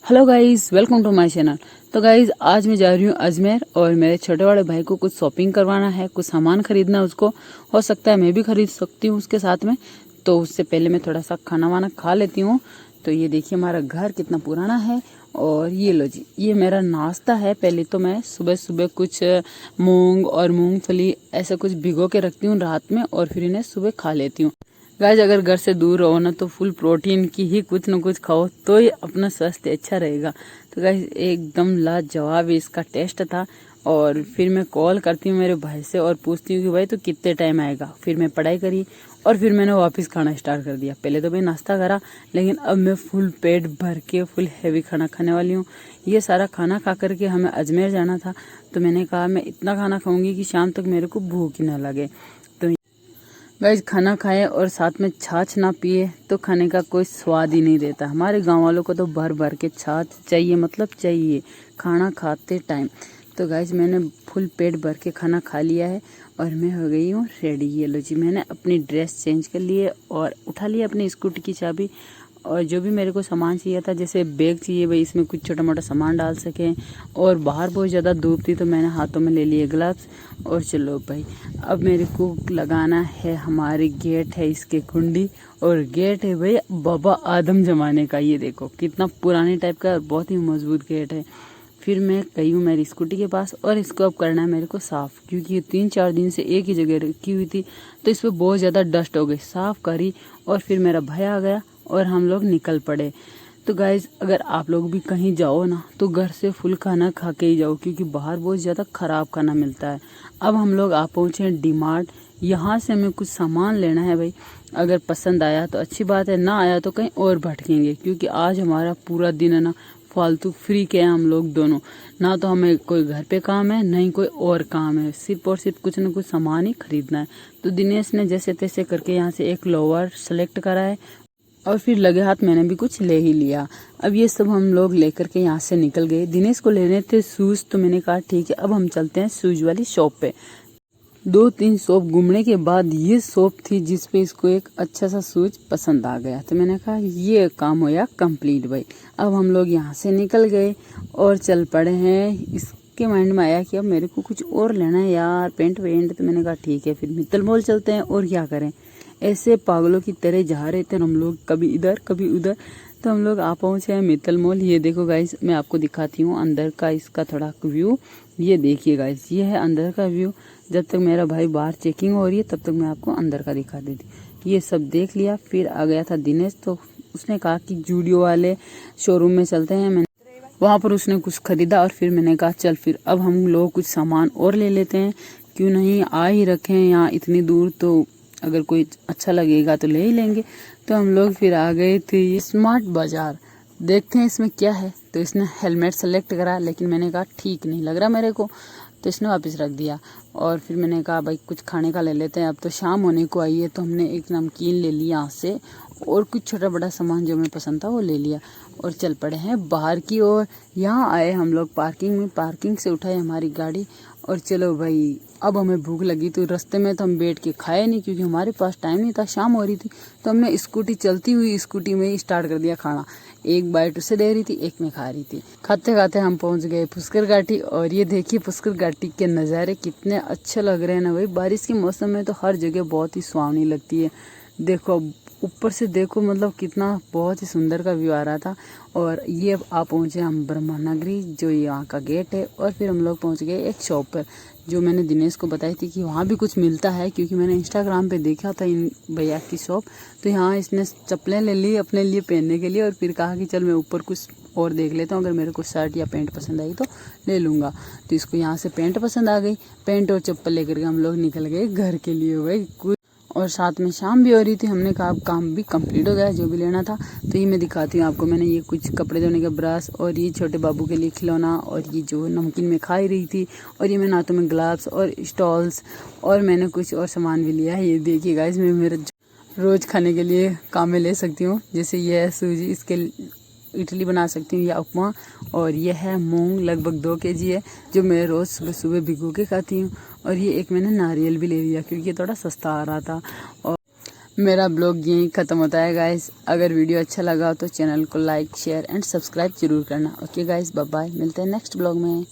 Hello guys, welcome to my channel. तो guys, आज मैं जा रही हूँ अजमेर और मेरे छोटे वाले भाई को कुछ शॉपिंग करवाना है, कुछ सामान खरीदना है उसको। हो सकता है मैं भी खरीद सकती हूँ उसके साथ में। तो उससे पहले मैं थोड़ा सा खाना वाना खा लेती हूँ। तो ये देखिए हमारा घर कितना पुराना है। और ये लो जी, ये मेरा नाश्ता है। पहले तो मैं सुबह सुबह कुछ मूंग और मूंगफली ऐसा कुछ भिगो के रखती हूँ रात में, और फिर इन्हें सुबह खा लेती हूँ। गाइस, अगर घर से दूर रहो ना तो फुल प्रोटीन की ही कुछ न कुछ खाओ तो ही अपना स्वास्थ्य अच्छा रहेगा। तो गाइस, एकदम लाजवाब इसका टेस्ट था। और फिर मैं कॉल करती हूँ मेरे भाई से और पूछती हूँ कि भाई तो कितने टाइम आएगा। फिर मैं पढ़ाई करी और फिर मैंने वापस खाना स्टार्ट कर दिया। पहले तो मैं नाश्ता करा, लेकिन अब मैं फुल पेट भर के फुल हैवी खाना खाने वाली हूँ। ये सारा खाना खा करके हमें अजमेर जाना था। तो मैंने कहा मैं इतना खाना खाऊंगी कि शाम तक मेरे को भूख ही ना लगे। गाइस, खाना खाए और साथ में छाछ ना पिए तो खाने का कोई स्वाद ही नहीं रहता। हमारे गांव वालों को तो भर भर के छाछ चाहिए, मतलब चाहिए खाना खाते टाइम। तो गाइस, मैंने फुल पेट भर के खाना खा लिया है और मैं हो गई हूँ रेडी। ये लो जी, मैंने अपनी ड्रेस चेंज कर ली है और उठा लिया अपनी स्कूटी की चाबी। और जो भी मेरे को सामान चाहिए था, जैसे बैग चाहिए भाई इसमें कुछ छोटा मोटा सामान डाल सकें, और बाहर बहुत ज़्यादा धूप थी तो मैंने हाथों में ले लिए ग्लव्स। और चलो भाई, अब मेरे को लगाना है, हमारी गेट है इसके कुंडी। और गेट है भाई बाबा आदम जमाने का। ये देखो कितना पुराने टाइप का, बहुत ही मजबूत गेट है। फिर मैं गई हूँ मेरी स्कूटी के पास और इसको अब करना है मेरे को साफ़, क्योंकि ये 3-4 दिन से एक ही जगह रखी हुई थी तो इस पर बहुत ज़्यादा डस्ट हो गई। साफ़ करी और फिर मेरा भाई आ गया और हम लोग निकल पड़े। तो गाइज, अगर आप लोग भी कहीं जाओ ना तो घर से फुल खाना खा के ही जाओ, क्योंकि बाहर बहुत ज़्यादा ख़राब खाना मिलता है। अब हम लोग आ पहुँचे हैं डी-मार्ट। यहाँ से हमें कुछ सामान लेना है भाई। अगर पसंद आया तो अच्छी बात है, ना आया तो कहीं और भटकेंगे, क्योंकि आज हमारा पूरा दिन है ना फालतू फ्री के हैं हम लोग दोनों। ना तो हमें कोई घर पे काम है, नहीं कोई और काम है, सिर्फ और सिर्फ कुछ न कुछ सामान ही खरीदना है। तो दिनेश ने जैसे तैसे करके यहाँ से एक लोअर सेलेक्ट करा है और फिर लगे हाथ मैंने भी कुछ ले ही लिया। अब ये सब हम लोग लेकर के यहाँ से निकल गए। दिनेश को लेने थे शूज़, तो मैंने कहा ठीक है अब हम चलते हैं शूज़ वाली शॉप पे। 2-3 शॉप घूमने के बाद ये शॉप थी जिस पे इसको एक अच्छा सा शूज पसंद आ गया। तो मैंने कहा ये काम होया कंप्लीट भाई। अब हम लोग यहाँ से निकल गए और चल पड़े हैं। इसके माइंड में आया कि अब मेरे को कुछ और लेना है यार, पेंट वेंट। तो मैंने कहा ठीक है फिर मित्तल मॉल चलते हैं, और क्या करें। ऐसे पागलों की तरह जा रहे थे हम लोग, कभी इधर कभी उधर। तो हम लोग आ पहुँचे हैं मित्तल मॉल। ये देखो गाइस, मैं आपको दिखाती हूँ अंदर का इसका थोड़ा व्यू। ये देखिए गाइस, ये है अंदर का व्यू। जब तक मेरा भाई बाहर चेकिंग हो रही है तब तक मैं आपको अंदर का दिखा देती। ये सब देख लिया। फिर आ गया था दिनेश, तो उसने कहा कि जूडियो वाले शोरूम में चलते हैं। मैंने वहाँ पर उसने कुछ खरीदा और फिर मैंने कहा चल फिर अब हम लोग कुछ सामान और ले लेते हैं, क्यों नहीं, आ ही रखे हैं यहाँ इतनी दूर, तो अगर कोई अच्छा लगेगा तो ले ही लेंगे। तो हम लोग फिर आ गए थे ये स्मार्ट बाज़ार। देखते हैं इसमें क्या है। तो इसने हेलमेट सेलेक्ट करा, लेकिन मैंने कहा ठीक नहीं लग रहा मेरे को, तो इसने वापस रख दिया। और फिर मैंने कहा भाई कुछ खाने का ले लेते हैं, अब तो शाम होने को आई है। तो हमने एक नमकीन ले लिया यहाँ से, और कुछ छोटा बड़ा सामान जो हमें पसंद था वो ले लिया और चल पड़े हैं बाहर की ओर। यहाँ आए हम लोग पार्किंग में, पार्किंग से उठाए हमारी गाड़ी और चलो भाई। अब हमें भूख लगी तो रास्ते में तो हम बैठ के खाए नहीं, क्योंकि हमारे पास टाइम नहीं था, शाम हो रही थी। तो हमने स्कूटी चलती हुई स्कूटी में ही स्टार्ट कर दिया खाना। एक बाइट उसे दे रही थी, एक मैं खा रही थी। खाते खाते हम पहुंच गए पुष्कर घाटी। और ये देखिए पुष्कर घाटी के नज़ारे कितने अच्छे लग रहे हैं ना भाई। बारिश के मौसम में तो हर जगह बहुत ही सुहावनी लगती है। देखो ऊपर से देखो, मतलब कितना बहुत ही सुंदर का व्यू आ रहा था। और ये आप पहुँचे हम ब्रह्मा नगरी, जो यहाँ का गेट है। और फिर हम लोग पहुँच गए एक शॉप पर, जो मैंने दिनेश को बताई थी कि वहाँ भी कुछ मिलता है, क्योंकि मैंने इंस्टाग्राम पे देखा था इन भैया की शॉप। तो यहाँ इसने चप्पलें ले ली अपने लिए पहनने के लिए, और फिर कहा कि चल मैं ऊपर कुछ और देख लेता हूँ, अगर मेरे को शर्ट या पैंट पसंद आई तो ले लूँगा। तो इसको यहाँ से पैंट पसंद आ गई, पैंट और चप्पल लेकर के हम लोग निकल गए घर के लिए भाई। और साथ में शाम भी हो रही थी। हमने कहा अब काम भी कंप्लीट हो गया जो भी लेना था। तो ये मैं दिखाती हूँ आपको। मैंने ये कुछ कपड़े धोने का ब्रश, और ये छोटे बाबू के लिए खिलौना, और ये जो नमकीन में खा ही रही थी, और ये मैंने हाथों में ग्लव्स और स्टॉल्स, और मैंने कुछ और सामान भी लिया है। ये देखिए गाइस, मैं मेरा रोज़ खाने के लिए काम में ले सकती हूँ। जैसे ये है सूजी, इसके इडली बना सकती हूँ या उपमा। और ये है मूंग, लगभग 2 kg है, जो मैं रोज़ सुबह सुबह भिगो के खाती हूँ। और ये एक मैंने नारियल भी ले लिया, क्योंकि ये थोड़ा सस्ता आ रहा था। और मेरा ब्लॉग यहीं ख़त्म होता है गाइस। अगर वीडियो अच्छा लगा हो तो चैनल को लाइक शेयर एंड सब्सक्राइब जरूर करना। ओके गाइस, बाय बाय, मिलते हैं नेक्स्ट ब्लॉग में।